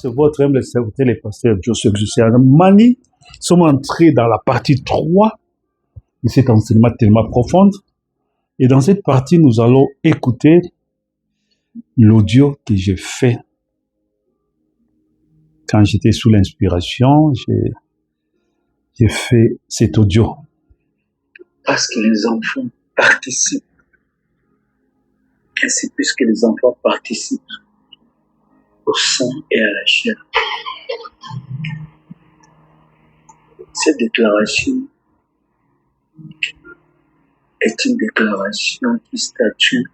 C'est votre humble serviteur, le pasteur Joseph Mani. Nous sommes entrés dans la partie 3 de cet enseignement tellement profond. Et dans cette partie, nous allons écouter l'audio que j'ai fait quand j'étais sous l'inspiration. J'ai fait cet audio. Parce que les enfants participent. Ainsi, puisque les enfants participent au sang et à la chair. Cette déclaration est une déclaration qui statue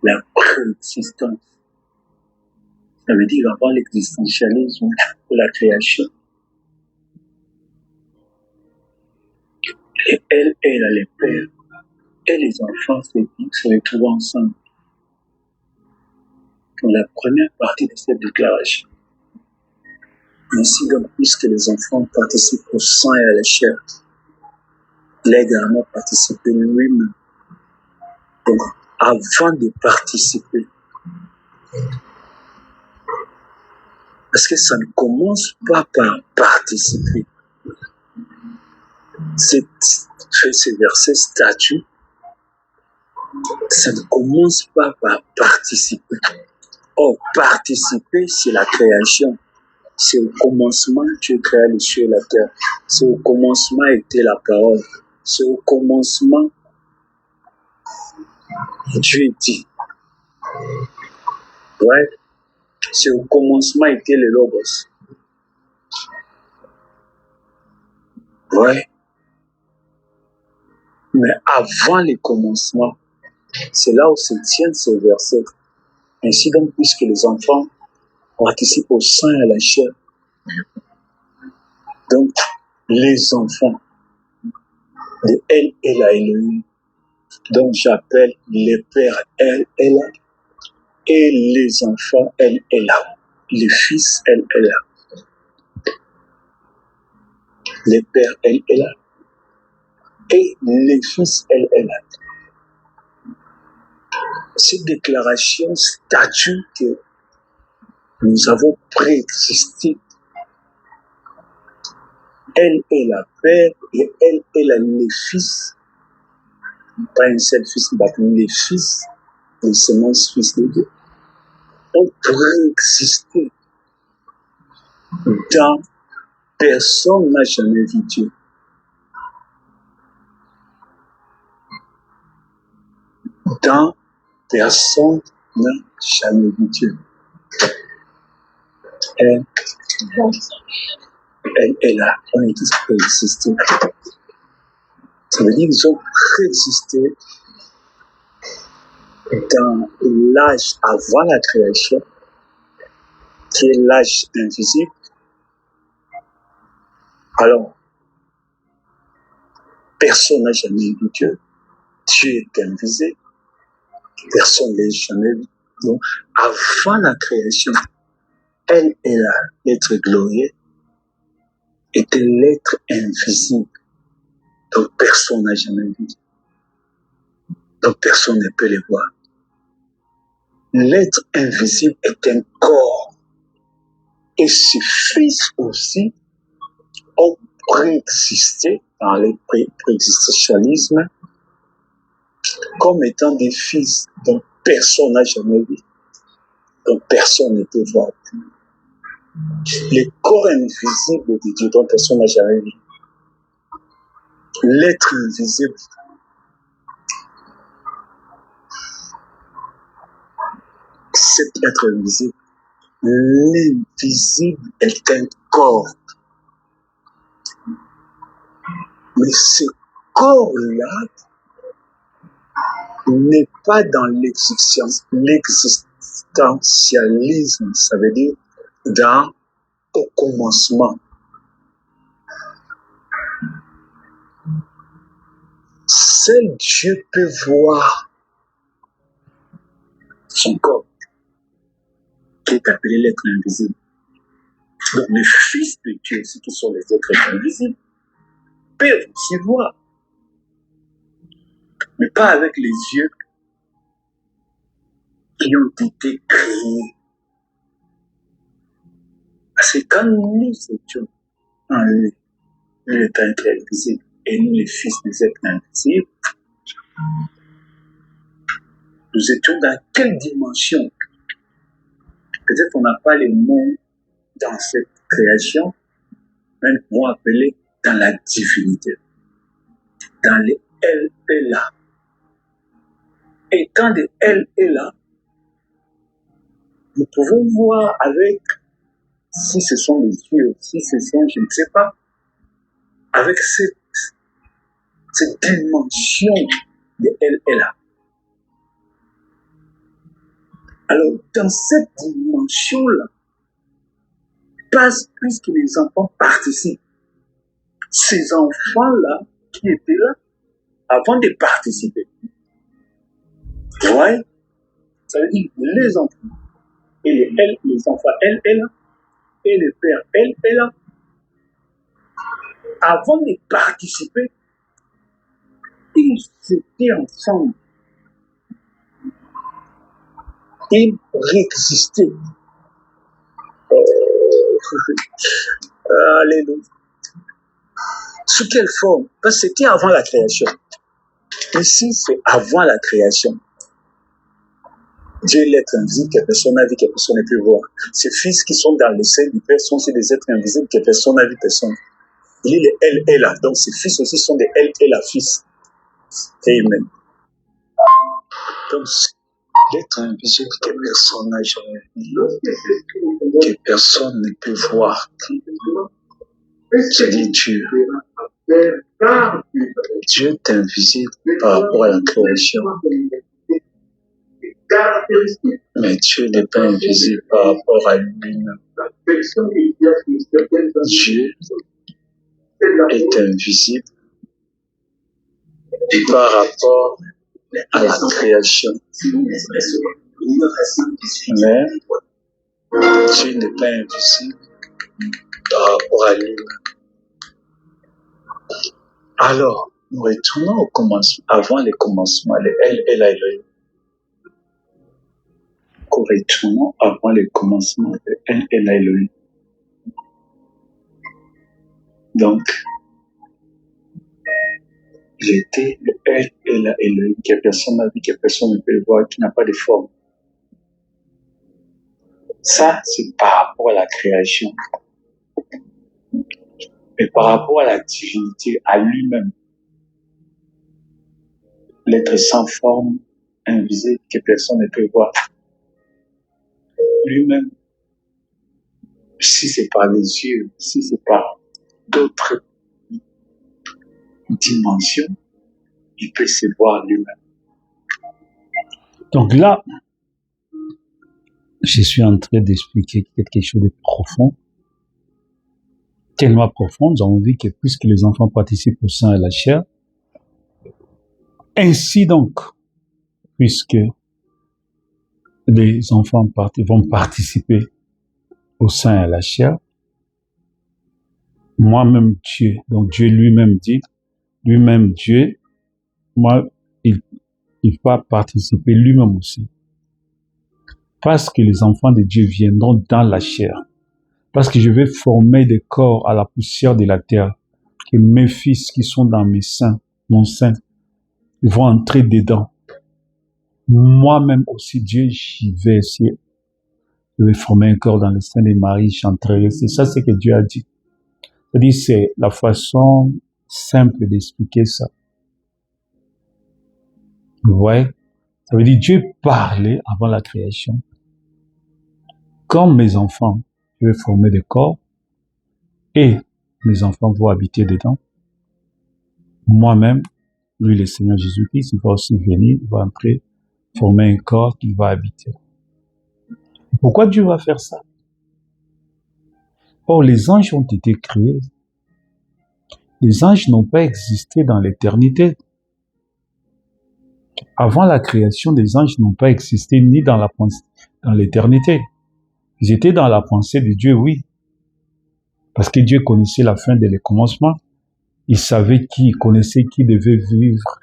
la préexistence. Ça veut dire avant l'existentialisme de la création. Et elle, les pères et les enfants se retrouvent ensemble. Dans la première partie de cette déclaration. Ainsi donc, puisque les enfants participent au sang et à la chair, il a également participé lui-même. Donc, avant de participer, parce que ça ne commence pas par participer. Ce verset statue, ça ne commence pas par participer. Or, participer, c'est la création. C'est au commencement, Dieu créa les cieux et la terre. C'est au commencement était la parole. C'est au commencement, Dieu dit. Ouais. C'est au commencement était le logos. Ouais. Mais avant le commencement, c'est là où se tiennent ces versets. Ainsi donc, puisque les enfants participent au sang et à la chair, donc les enfants de elle et la Elohim, donc j'appelle les pères elle et la, et les enfants elle et la, les fils elle et la, les pères elle et la, et les fils elle et la. Cette déclaration statue que nous avons préexisté. Elle est la père et elle est les fils. Pas un seul fils, mais les fils, les semences fils de Dieu, ont préexisté. Dans personne n'a jamais vu Dieu. Dans personne n'a jamais vu Dieu. Elle est là. On est tous préexistés. Ça veut dire qu'ils ont préexisté dans l'âge avant la création, qui est l'âge invisible. Alors, personne n'a jamais vu Dieu. Dieu est invisible. Personne ne l'a jamais vu. Donc, avant la création, elle est là, l'être glorieux, était l'être invisible. Donc, personne n'a jamais vu. Donc, personne ne peut le voir. L'être invisible est un corps. Et ses fils aussi ont préexisté dans le préexistentialisme comme étant des fils dont personne n'a jamais vu. Donc, personne ne peut voir. Le corps invisible de Dieu dont personne n'a jamais vu. L'être invisible. Cet être invisible. L'invisible est un corps. Mais ce corps-là n'est pas dans l'existentialisme, ça veut dire dans au commencement. Seul Dieu peut voir son corps, qui est appelé l'être invisible. Donc les fils de Dieu, ceux qui sont les êtres invisibles, peuvent aussi voir, mais pas avec les yeux qui ont été créés. C'est quand nous étions en lui, lui étant être invisible, et nous les fils des êtres invisibles, nous étions dans quelle dimension? Peut-être on n'a pas les mots dans cette création, mais nous pouvons appeler dans la divinité, dans les elle et là. Et quand des elle et là, nous pouvons voir avec, si ce sont les yeux, si ce sont, je ne sais pas, avec cette dimension de elle et là. Alors, dans cette dimension-là, puisque les enfants participent, ces enfants-là qui étaient là avant de participer, vous voyez, ça veut dire les enfants et les enfants, elle est là, et le père, elle est là, avant de participer, ils étaient ensemble, ils réexistaient. Alléluia. Sous quelle forme? Parce que c'était avant la création. Ici, c'est avant la création. Dieu est l'être invisible que personne n'a vu, que personne n'a pu voir. Ces fils qui sont dans le sein du Père sont aussi des êtres invisibles que personne n'a vu, personne. Il est les elle et là. Donc, ces fils aussi sont des elle et la fils. Amen. Donc, l'être invisible que personne n'a jamais vu, que personne ne peut voir. C'est Dieu. Dieu est invisible par rapport à la création. Mais Dieu n'est pas invisible par rapport à lui-même. Dieu est invisible par rapport à la création. Mais Dieu n'est pas invisible par rapport à lui-même. Alors, nous retournons au commencement, avant le commencement, le elle et la Elohim. Nous retournons avant le commencement, le elle et la Elohim. Donc, j'étais le elle et la Elohim, que personne n'a vu, que personne ne peut voir, qui n'a pas de forme. Ça, c'est par rapport à la création. Mais par rapport à la divinité, à lui-même, l'être sans forme, invisible, que personne ne peut voir. Lui-même, si c'est par les yeux, si c'est par d'autres dimensions, il peut se voir lui-même. Donc là, je suis en train d'expliquer quelque chose de profond, tellement profond. Nous avons dit que puisque les enfants participent au sang et à la chair, ainsi donc, puisque les enfants vont participer au sang et à la chair, moi-même Dieu, donc Dieu lui-même dit, lui-même Dieu, moi, il va participer lui-même aussi. Parce que les enfants de Dieu viendront dans la chair. Parce que je vais former des corps à la poussière de la terre. Que mes fils qui sont dans mon sein, ils vont entrer dedans. Moi-même aussi, Dieu, j'y vais essayer. Je vais former un corps dans le sein de Marie, j'entrerai. C'est ça ce que Dieu a dit. C'est-à-dire, c'est la façon simple d'expliquer ça. Vous voyez? Ça veut dire Dieu parlait avant la création. Comme mes enfants, je vais former des corps et mes enfants vont habiter dedans. Moi-même, lui, le Seigneur Jésus-Christ, il va aussi venir, il va entrer, former un corps qui va habiter. Pourquoi Dieu va faire ça? Or, les anges ont été créés. Les anges n'ont pas existé dans l'éternité. Avant la création, les anges n'ont pas existé ni dans l'éternité. Ils étaient dans la pensée de Dieu, oui. Parce que Dieu connaissait la fin des commencements. Il savait qui, il connaissait qui devait vivre,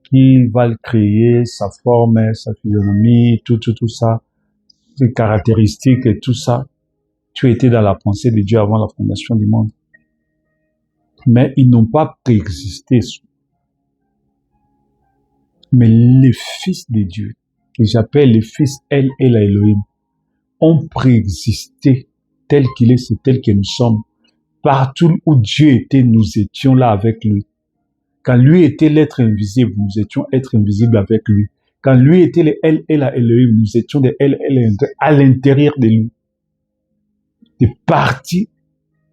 qui va le créer, sa forme, sa physionomie, tout ça, ses caractéristiques et tout ça. Tu étais dans la pensée de Dieu avant la fondation du monde. Mais ils n'ont pas préexisté. Mais les fils de Dieu, que j'appelle les fils El Elohim, ont préexisté tel qu'il est, c'est tel que nous sommes. Partout où Dieu était, nous étions là avec lui. Quand lui était l'être invisible, nous étions être invisible avec lui. Quand lui était le El Elohim, nous étions des El Elohim à l'intérieur de lui. Des parties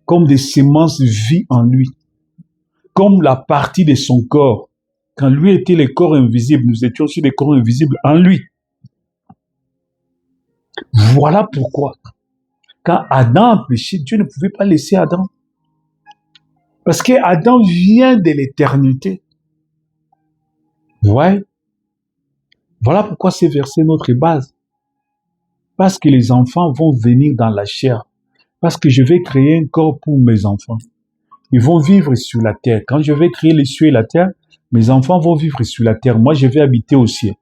comme des semences vie en lui. Comme la partie de son corps. Quand lui était le corps invisible, nous étions aussi des corps invisibles en lui. Voilà pourquoi, quand Adam a péché, Dieu ne pouvait pas laisser Adam. Parce que Adam vient de l'éternité. Ouais. Voilà pourquoi ces versets notre base. Parce que les enfants vont venir dans la chair. Parce que je vais créer un corps pour mes enfants. Ils vont vivre sur la terre. Quand je vais créer les cieux et la terre, mes enfants vont vivre sur la terre. Moi, je vais habiter au ciel.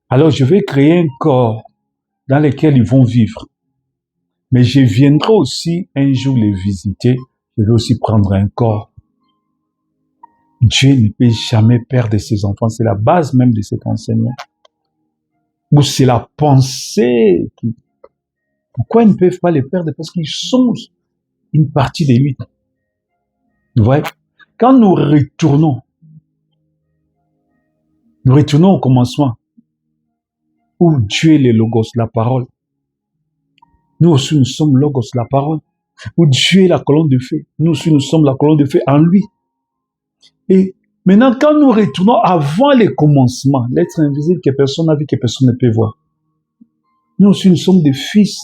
Alors, je vais créer un corps dans lequel ils vont vivre. Mais je viendrai aussi un jour les visiter. Je vais aussi prendre un corps. Dieu ne peut jamais perdre ses enfants. C'est la base même de cet enseignement. Ou c'est la pensée. Pourquoi ils ne peuvent pas les perdre? Parce qu'ils sont une partie de lui. Vous voyez? Quand nous retournons au commencement, où Dieu est le Logos, la parole. Nous aussi, nous sommes Logos, la parole. Où Dieu est la colonne de feu. Nous aussi, nous sommes la colonne de feu en lui. Et maintenant, quand nous retournons avant le commencement, l'être invisible que personne n'a vu, que personne ne peut voir. Nous aussi, nous sommes des fils,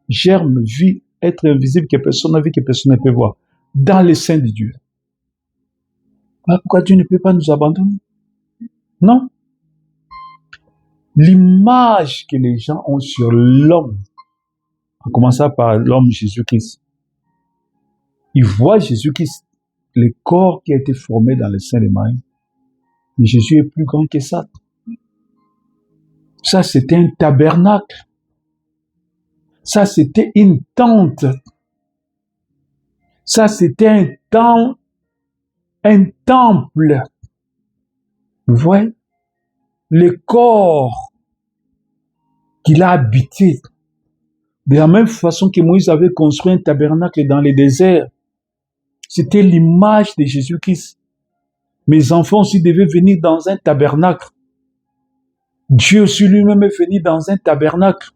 germes, vie, être invisible que personne n'a vu, que personne ne peut voir. Dans le sein de Dieu. Alors pourquoi Dieu ne peut pas nous abandonner? Non. L'image que les gens ont sur l'homme, en commençant par l'homme Jésus-Christ, ils voient Jésus-Christ, le corps qui a été formé dans le sein de Marie. Mais Jésus est plus grand que ça. Ça, c'était un tabernacle. Ça, c'était une tente. Ça, c'était un temple. Vous voyez? Le corps qu'il a habité. De la même façon que Moïse avait construit un tabernacle dans le désert. C'était l'image de Jésus-Christ. Mes enfants aussi devaient venir dans un tabernacle. Dieu aussi lui-même est venu dans un tabernacle.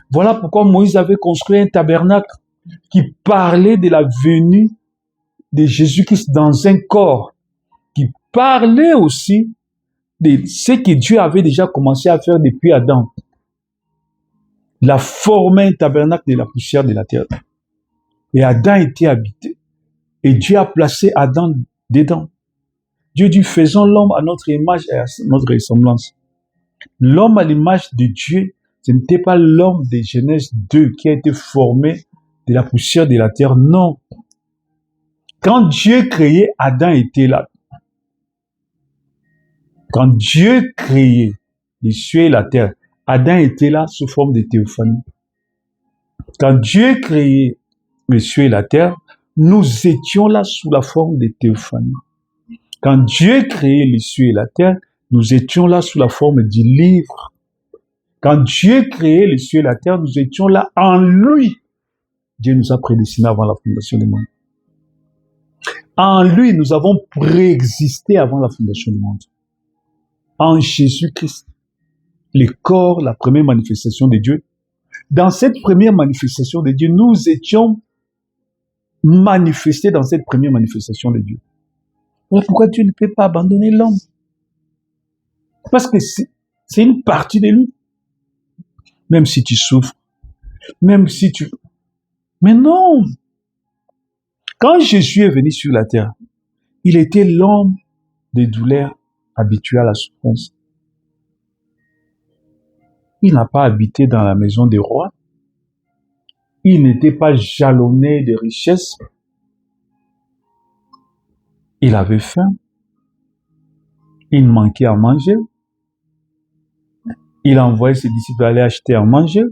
Voilà pourquoi Moïse avait construit un tabernacle qui parlait de la venue de Jésus-Christ dans un corps, qui parlait aussi de ce que Dieu avait déjà commencé à faire depuis Adam. Il a formé un tabernacle de la poussière de la terre. Et Adam était habité. Et Dieu a placé Adam dedans. Dieu dit, faisons l'homme à notre image et à notre ressemblance. L'homme à l'image de Dieu, ce n'était pas l'homme de Genèse 2 qui a été formé de la poussière de la terre. Non. Quand Dieu créait, Adam était là. Quand Dieu créait les cieux et la terre, Adam était là sous forme de théophanie. Quand Dieu créait les cieux et la terre, nous étions là sous la forme de théophanie. Quand Dieu créait les cieux et la terre, nous étions là sous la forme du livre. Quand Dieu créait les cieux et la terre, nous étions là en lui. Dieu nous a prédestinés avant la fondation du monde. En lui, nous avons préexisté avant la fondation du monde. En Jésus-Christ, le corps, la première manifestation de Dieu. Dans cette première manifestation de Dieu, nous étions manifestés dans cette première manifestation de Dieu. Voilà pourquoi Dieu ne peut pas abandonner l'homme. Parce que c'est une partie de lui. Même si tu souffres, même si tu... Mais non! Quand Jésus est venu sur la terre, il était l'homme des douleurs habitué à la souffrance. Il n'a pas habité dans la maison des rois. Il n'était pas jalonné de richesses. Il avait faim. Il manquait à manger. Il a envoyé ses disciples aller acheter à manger.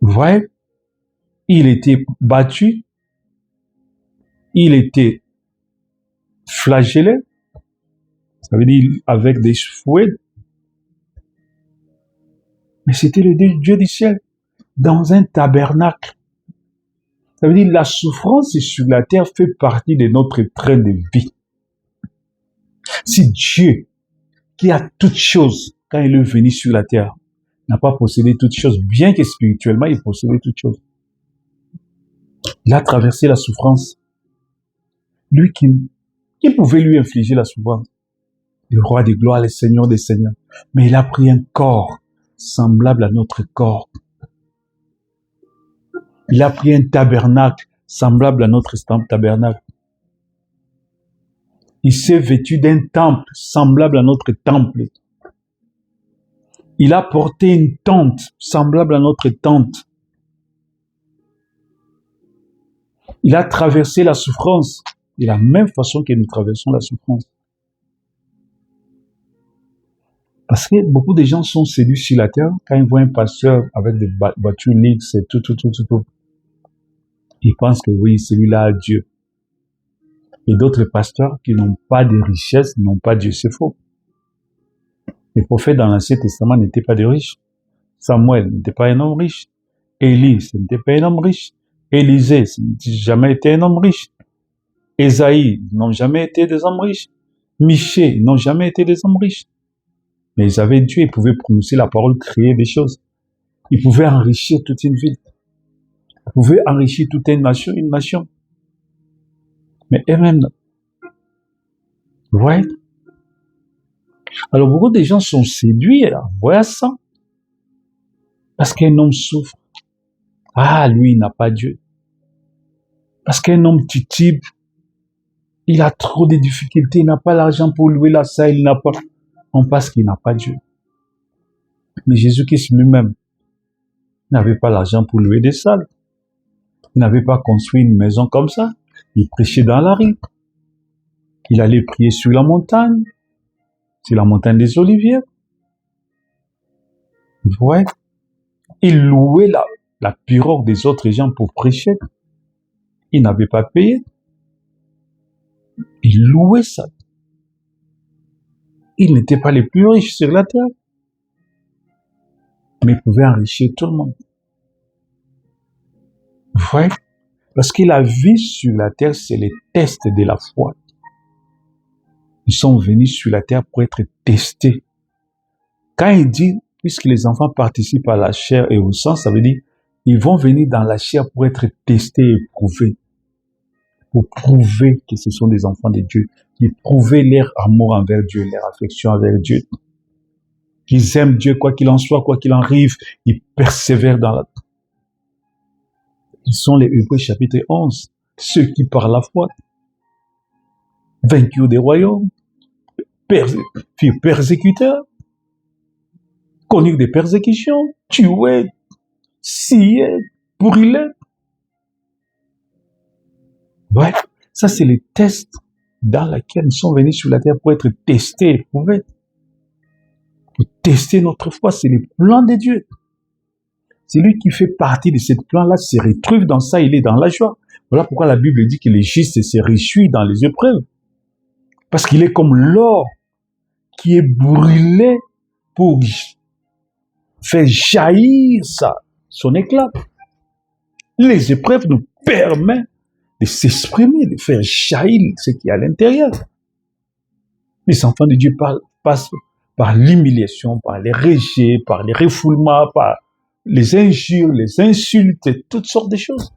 Vous voyez, il était battu, il était flagellé, ça veut dire avec des fouets, mais c'était le Dieu du ciel, dans un tabernacle. Ça veut dire la souffrance sur la terre fait partie de notre train de vie. Si Dieu, qui a toutes choses, quand il est venu sur la terre, n'a pas possédé toutes choses, bien que spirituellement, il possédait toutes choses. Il a traversé la souffrance. Lui qui pouvait lui infliger la souffrance. Le roi des gloires, le Seigneur des seigneurs. Mais il a pris un corps semblable à notre corps. Il a pris un tabernacle semblable à notre tabernacle. Il s'est vêtu d'un temple semblable à notre temple. Il a porté une tente semblable à notre tente. Il a traversé la souffrance de la même façon que nous traversons la souffrance. Parce que beaucoup de gens sont séduits sur la terre quand ils voient un pasteur avec des voitures Lix et tout. Ils pensent que oui, celui-là a Dieu. Et d'autres pasteurs qui n'ont pas de richesse n'ont pas Dieu, c'est faux. Les prophètes dans l'Ancien Testament n'étaient pas des riches. Samuel n'était pas un homme riche. Élie, ce n'était pas un homme riche. Élisée, ce n'a jamais été un homme riche. Ésaïe, n'ont jamais été des hommes riches. Michée, n'ont jamais été des hommes riches. Mais ils avaient Dieu, ils pouvaient prononcer la parole, créer des choses. Ils pouvaient enrichir toute une ville. Ils pouvaient enrichir toute une nation. Mais eux-mêmes, vous voyez? Alors beaucoup de gens sont séduits, voilà ça. Parce qu'un homme souffre. Ah, lui, il n'a pas Dieu. Parce qu'un homme titube, il a trop de difficultés, il n'a pas l'argent pour louer la salle, il n'a pas... On pense qu'il n'a pas Dieu. Mais Jésus-Christ lui-même n'avait pas l'argent pour louer des salles. Il n'avait pas construit une maison comme ça. Il prêchait dans la rue. Il allait prier sur la montagne des Oliviers. Vous voyez? Il louait la pirogue des autres gens pour prêcher. Il n'avait pas payé. Il louait ça. Il n'était pas les plus riches sur la terre. Mais il pouvait enrichir tout le monde. Vous voyez? Parce que la vie sur la terre, c'est les tests de la foi. Ils sont venus sur la terre pour être testés. Quand il dit, puisque les enfants participent à la chair et au sang, ça veut dire, ils vont venir dans la chair pour être testés et prouvés. Pour prouver que ce sont des enfants de Dieu. Qui prouver leur amour envers Dieu, leur affection envers Dieu. Qu'ils aiment Dieu, quoi qu'il en soit, quoi qu'il en arrive, ils persévèrent dans la... Ils sont les Hébreux chapitre 11. Ceux qui par la foi, vaincus des royaumes, furent persécuteurs, connurent des persécutions, tués, sciés, brûlés. Ouais, ça c'est les tests dans lesquels nous sommes venus sur la terre pour être testés, éprouvés. Pour tester notre foi, c'est le plan de Dieu. C'est lui qui fait partie de ce plan-là, se retrouve dans ça, il est dans la joie. Voilà pourquoi la Bible dit que les justes se réjouissent dans les épreuves. Parce qu'il est comme l'or qui est brûlé pour faire jaillir son éclat. Les épreuves nous permettent de s'exprimer, de faire jaillir ce qui est à l'intérieur. Les enfants de Dieu passent par l'humiliation, par les rejets, par les refoulements, par les injures, les insultes, toutes sortes de choses.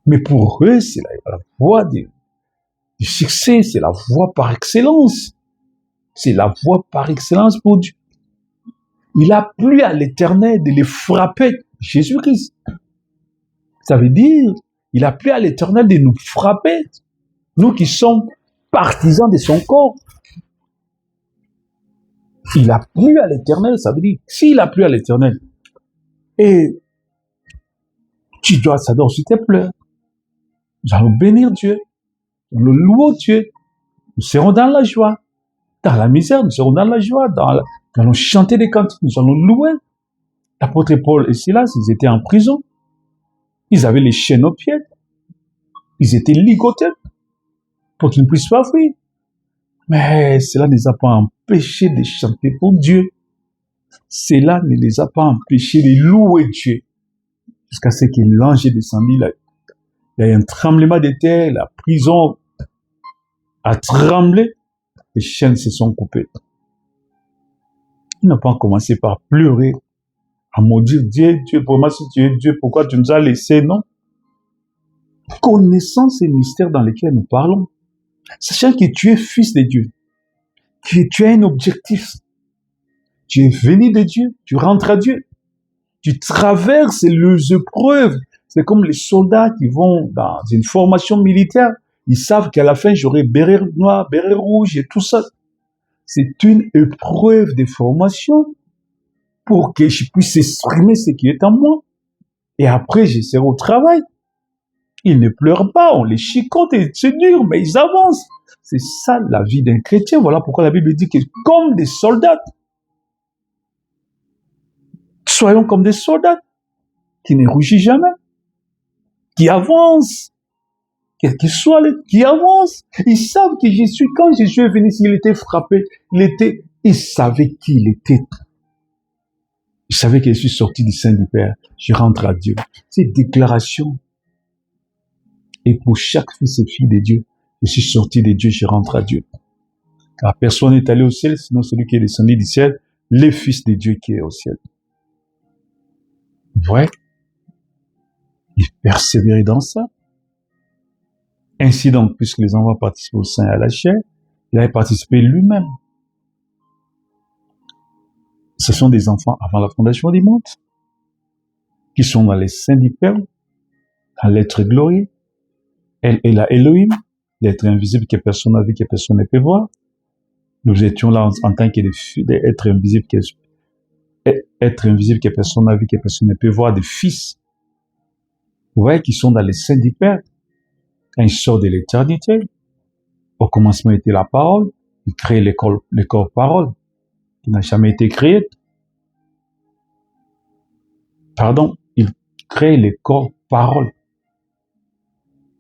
Mais pour eux, c'est la voie du succès, c'est la voie par excellence. C'est la voie par excellence pour Dieu. Il a plu à l'Éternel de les frapper, Jésus-Christ. Ça veut dire, il a plu à l'Éternel de nous frapper, nous qui sommes partisans de son corps. Il a plu à l'Éternel, ça veut dire, s'il a plu à l'Éternel, et ça doit aussi te plaire. Nous allons bénir Dieu, nous allons louer Dieu, nous serons dans la joie, dans la misère, nous serons dans la joie, nous allons chanter des cantiques, nous allons louer. L'apôtre Paul et Silas, ils étaient en prison. Ils avaient les chaînes aux pieds. Ils étaient ligotés pour qu'ils ne puissent pas fuir. Mais cela ne les a pas empêchés de chanter pour Dieu. Cela ne les a pas empêchés de louer Dieu. Jusqu'à ce que l'ange est descendu. Il y a eu un tremblement de terre. La prison a tremblé. Les chaînes se sont coupées. Ils n'ont pas commencé par pleurer, à maudire Dieu. Dieu, pour moi, si tu es Dieu, pourquoi tu nous as laissés? Non. Connaissant ces mystères dans lesquels nous parlons, sachant que tu es fils de Dieu, que tu as un objectif, tu es venu de Dieu, tu rentres à Dieu, tu traverses les épreuves. C'est comme les soldats qui vont dans une formation militaire, ils savent qu'à la fin, j'aurai béret noir, béret rouge et tout ça. C'est une épreuve de formation pour que je puisse exprimer ce qui est en moi. Et après, je serai au travail. Ils ne pleurent pas, on les chicote et c'est dur, mais ils avancent. C'est ça la vie d'un chrétien. Voilà pourquoi la Bible dit que comme des soldats, soyons comme des soldats qui ne rougissent jamais, qui avancent, quel que soit qui avancent. Ils savent que Jésus, quand Jésus est venu, s'il était frappé, il savait qui il était. Il savait que je suis sorti du sein du Père. Je rentre à Dieu. Cette déclaration. Et pour chaque fils et fille de Dieu, je suis sorti de Dieu, je rentre à Dieu. Car personne n'est allé au ciel, sinon celui qui est descendu du ciel, le Fils de Dieu qui est au ciel. Ouais. Il persévérait dans ça. Ainsi donc, puisque les enfants participent au sein et à la chair, il avait participé lui-même. Ce sont des enfants avant la fondation du monde, qui sont dans les seins du Père, dans l'être glorieux. Elle est la Elohim, l'être invisible que personne n'a vu, que personne ne peut voir. Nous étions là en tant qu'être invisible, être invisible que personne n'a vu, que personne ne peut voir, des fils. Vous voyez, qui sont dans les seins du Père. Quand il sort de l'éternité, au commencement était la parole, il crée le corps parole, qui n'a jamais été créé. Pardon, il crée le corps parole.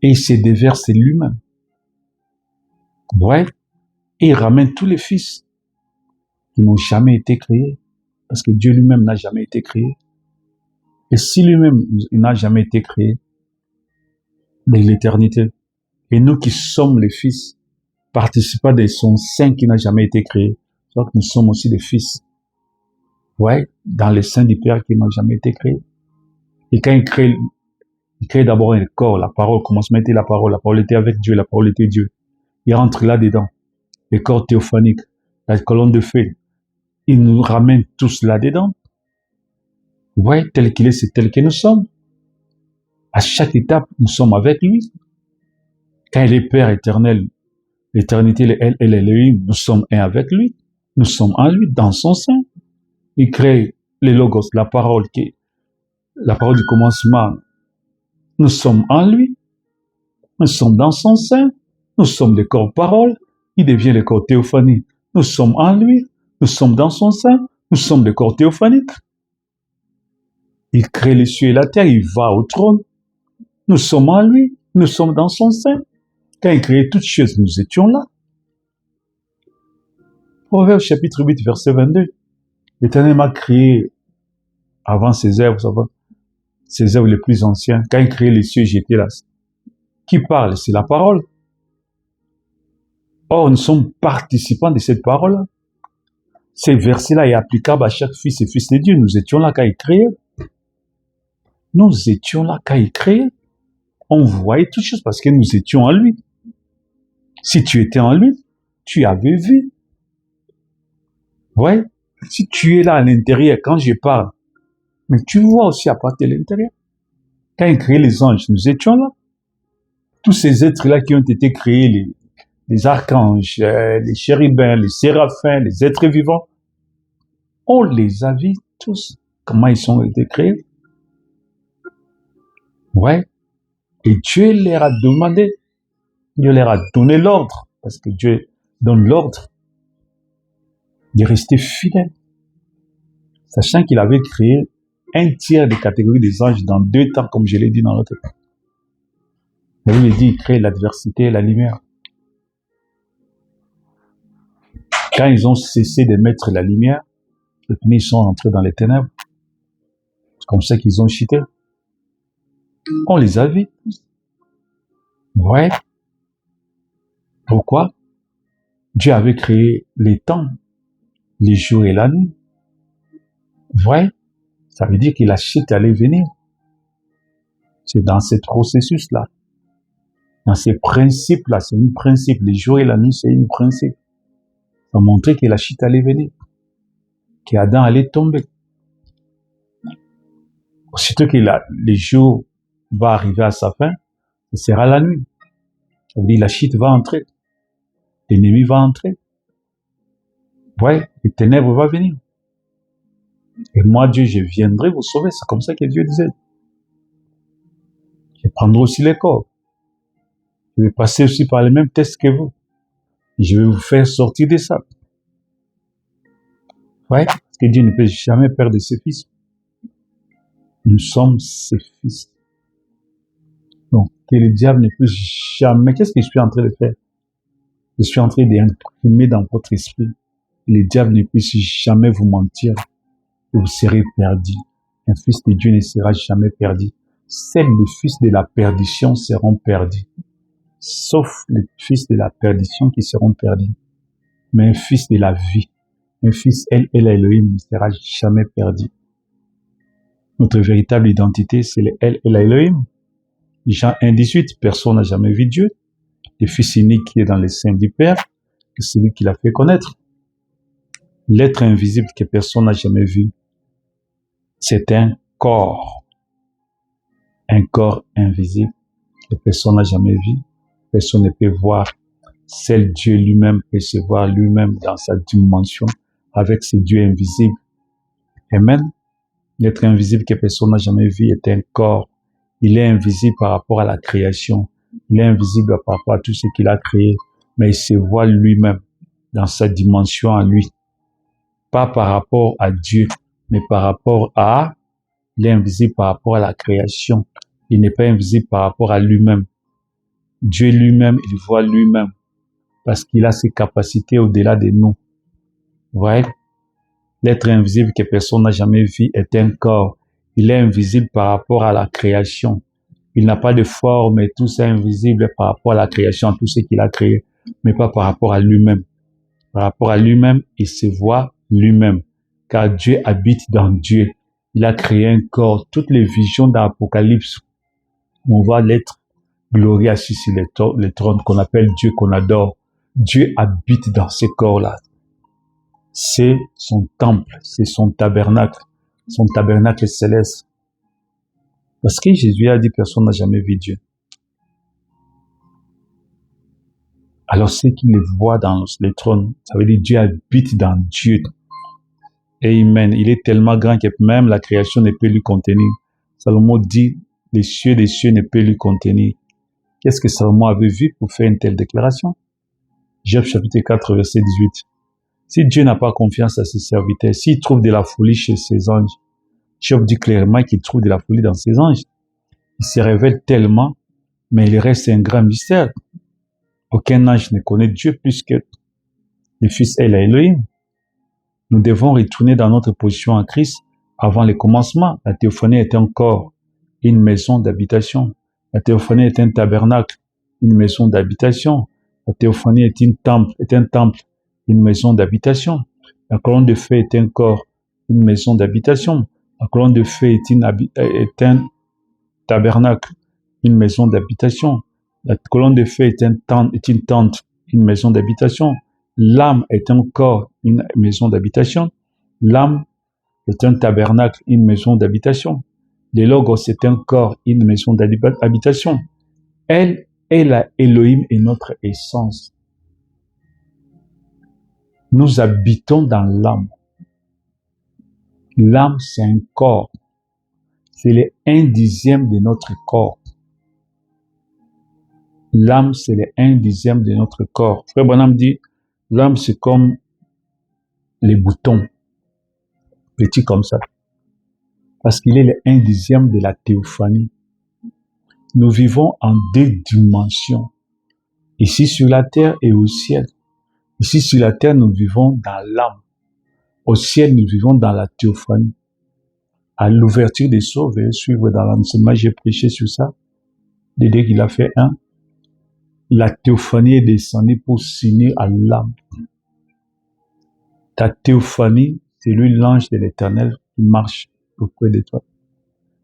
Et il se déverse lui-même. Ouais. Et il ramène tous les fils qui n'ont jamais été créés. Parce que Dieu lui-même n'a jamais été créé. Et si lui-même, il n'a jamais été créé, de l'éternité, et nous qui sommes les fils, participants de son sein qui n'a jamais été créé, donc nous sommes aussi des fils. Ouais. Dans les seins du Père qui n'ont jamais été créés. Et quand il crée d'abord un corps, la parole, commencement était la parole était avec Dieu, la parole était Dieu. Il rentre là-dedans, le corps théophanique, la colonne de feu, il nous ramène tous là-dedans. Ouais, tel qu'il est, c'est tel que nous sommes. À chaque étape, nous sommes avec lui. Quand il est Père éternel, l'éternité, elle est lui, nous sommes un avec lui. Nous sommes en lui, dans son sein. Il crée les logos, la parole du commencement. Nous sommes en lui, nous sommes dans son sein, nous sommes le corps parole, il devient le corps théophanique. Nous sommes en lui, nous sommes dans son sein, nous sommes le corps théophanique. Il crée les cieux et la terre, il va au trône. Nous sommes en lui, nous sommes dans son sein. Quand il créait toutes choses, nous étions là. Proverbe chapitre 8, verset 22. L'Éternel m'a créé avant ses œuvres, vous savez, ses œuvres les plus anciennes. Quand il créait les cieux, j'étais là. Qui parle? C'est la parole. Or, nous sommes participants de cette parole-là. Ce verset-là est applicable à chaque fils et fils de Dieu. Nous étions là quand il créait. Nous étions là quand il créait. On voyait toutes choses parce que nous étions en lui. Si tu étais en lui, tu avais vu. Ouais. Si tu es là à l'intérieur, quand je parle, mais tu vois aussi à partir de l'intérieur. Quand il créait les anges, nous étions là. Tous ces êtres-là qui ont été créés, les archanges, les chérubins, les séraphins, les êtres vivants, on les a vus tous. Comment ils ont été créés. Ouais. Et Dieu leur a demandé, Dieu leur a donné l'ordre, parce que Dieu donne l'ordre de rester fidèle. Sachant qu'il avait créé un tiers des catégories des anges dans 2 temps, comme je l'ai dit dans l'autre temps. La Bible dit, il crée l'adversité et la lumière. Quand ils ont cessé de mettre la lumière, et puis ils sont entrés dans les ténèbres. C'est comme ça qu'ils ont chuté. On les a vus. Ouais. Pourquoi? Dieu avait créé les temps, les jours et la nuit. Ouais. Ça veut dire que la chute allait venir. C'est dans ce processus-là. Dans ces principes-là, c'est un principe. Les jours et la nuit, c'est un principe. Ça montrait que la chute allait venir. Qu'Adam allait tomber. Aussitôt que les jours va arriver à sa fin, ce sera la nuit. Ça veut dire la chute va entrer. L'ennemi va entrer. Ouais, les ténèbres vont venir. Et moi, Dieu, je viendrai vous sauver. C'est comme ça que Dieu disait. Je prendrai aussi les corps. Je vais passer aussi par les mêmes tests que vous. Et je vais vous faire sortir de ça. Ouais, parce que Dieu ne peut jamais perdre ses fils. Nous sommes ses fils. Donc, que le diable ne peut jamais... Qu'est-ce que je suis en train de faire? Je suis en train d'imprimer dans votre esprit. Le diable ne peut jamais vous mentir. Et vous serez perdu. Un fils de Dieu ne sera jamais perdu. Seuls les fils de la perdition seront perdus. Sauf les fils de la perdition qui seront perdus. Mais un fils de la vie, un fils El Elohim ne sera jamais perdu. Notre véritable identité, c'est le El Elohim. Jean 1,18, personne n'a jamais vu Dieu. Le Fils unique qui est dans les seins du Père, c'est celui qui l'a fait connaître. L'être invisible que personne n'a jamais vu, c'est un corps invisible que personne n'a jamais vu. Personne ne peut voir. Seul Dieu lui-même peut se voir lui-même dans sa dimension avec ses dieux invisibles. Amen. L'être invisible que personne n'a jamais vu est un corps. Il est invisible par rapport à la création. Il est invisible par rapport à tout ce qu'il a créé. Mais il se voit lui-même dans sa dimension à lui. Pas par rapport à Dieu, mais par rapport à... Il est invisible par rapport à la création. Il n'est pas invisible par rapport à lui-même. Dieu lui-même, il voit lui-même. Parce qu'il a ses capacités au-delà de nous. Vous voyez? L'être invisible que personne n'a jamais vu est un corps. Il est invisible par rapport à la création. Il n'a pas de forme et tout ça invisible par rapport à la création, à tout ce qu'il a créé, mais pas par rapport à lui-même. Par rapport à lui-même, il se voit lui-même, car Dieu habite dans Dieu. Il a créé un corps. Toutes les visions d'Apocalypse, on voit l'être glorieux assis sur le trône qu'on appelle Dieu, qu'on adore. Dieu habite dans ce corps-là. C'est son temple, c'est son tabernacle céleste. Parce que Jésus a dit personne n'a jamais vu Dieu. Alors ceux qui le voient dans le trône, ça veut dire Dieu habite dans Dieu. Amen. Il est tellement grand que même la création ne peut lui contenir. Salomon dit, les cieux des cieux ne peuvent lui contenir. Qu'est-ce que Salomon avait vu pour faire une telle déclaration? Job chapitre 4, verset 18. Si Dieu n'a pas confiance à ses serviteurs, s'il trouve de la folie chez ses anges, Job dit clairement qu'il trouve de la folie dans ses anges. Il se révèle tellement, mais il reste un grand mystère. Aucun ange ne connaît Dieu plus que le Fils El Elohim. Nous devons retourner dans notre position en Christ avant le commencement. La théophanie est encore une maison d'habitation. La théophanie est un tabernacle, une maison d'habitation. La théophanie est un temple, une maison d'habitation. La colonne de feu est un corps, une maison d'habitation. La colonne de feu est un tabernacle, une maison d'habitation. La colonne de feu est une tente, une maison d'habitation. L'âme est un corps, une maison d'habitation. L'âme est un tabernacle, une maison d'habitation. Le logos est un corps, une maison d'habitation. Elle est la Elohim et notre essence. Nous habitons dans l'âme. L'âme, c'est un corps. C'est le 1/10 de notre corps. L'âme, c'est le 1/10 de notre corps. Frère Branham dit, l'âme, c'est comme les boutons, petits comme ça. parce qu'il est le 1/10 de la théophanie. Nous vivons en 2 dimensions, ici sur la terre et au ciel. Ici sur la terre, nous vivons dans l'âme. Au ciel, nous vivons dans la théophanie. À l'ouverture des sceaux, veuillez suivre dans l'enseignement, j'ai prêché sur ça. Dès qu'il a fait un, la théophanie est descendue pour s'unir à l'âme. Ta théophanie, c'est lui l'ange de l'Éternel qui marche auprès de toi.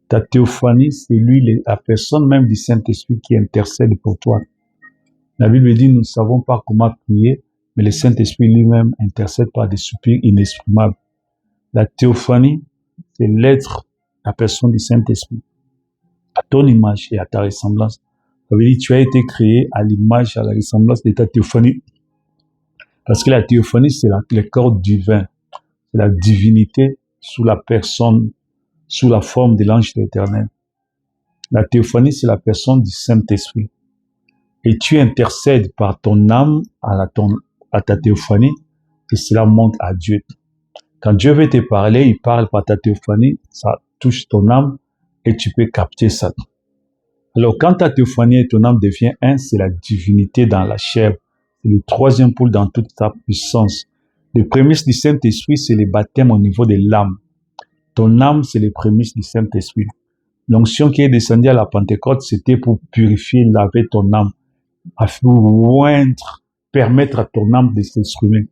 Ta théophanie, c'est lui la personne même du Saint-Esprit qui intercède pour toi. La Bible dit, nous ne savons pas comment prier, mais le Saint-Esprit lui-même intercède par des soupirs inexprimables. La théophanie, c'est l'être, la personne du Saint-Esprit, à ton image et à ta ressemblance. Ça veut dire que tu as été créé à l'image, à la ressemblance de ta théophanie. Parce que la théophanie, c'est le corps divin. C'est la divinité sous la personne, sous la forme de l'ange de l'Éternel. La théophanie, c'est la personne du Saint-Esprit. Et tu intercèdes par ton âme à ta théophanie, et cela monte à Dieu. Quand Dieu veut te parler, il parle par ta théophanie, ça touche ton âme, et tu peux capter ça. Alors, quand ta théophanie et ton âme devient un, c'est la divinité dans la chair. C'est le 3e pôle dans toute sa puissance. Les prémices du Saint-Esprit, c'est le baptême au niveau de l'âme. Ton âme, c'est les prémices du Saint-Esprit. L'onction qui est descendue à la Pentecôte, c'était pour purifier, laver ton âme, afin de oindre, permettre à ton âme de s'exprimer.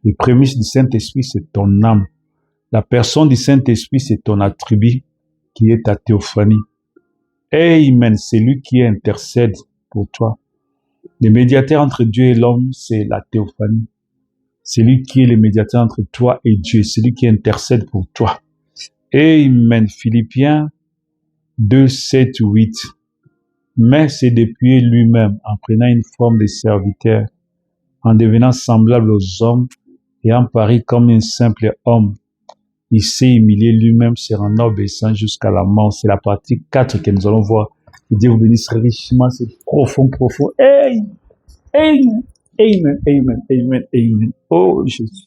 Les prémices du Saint-Esprit, c'est ton âme. La personne du Saint-Esprit, c'est ton attribut qui est ta théophanie. Amen, c'est lui qui intercède pour toi. Le médiateur entre Dieu et l'homme, c'est la théophanie. C'est lui qui est le médiateur entre toi et Dieu. C'est lui qui intercède pour toi. Amen. Philippiens 2, 7, 8. Mais c'est depuis lui-même, en prenant une forme de serviteur, en devenant semblable aux hommes et en paru comme un simple homme. Il s'est humilié lui-même, se rendant obéissant jusqu'à la mort. C'est la partie 4 que nous allons voir. Que Dieu vous bénisse richement, c'est profond, profond. Amen, amen, amen, amen, amen. Oh Jésus.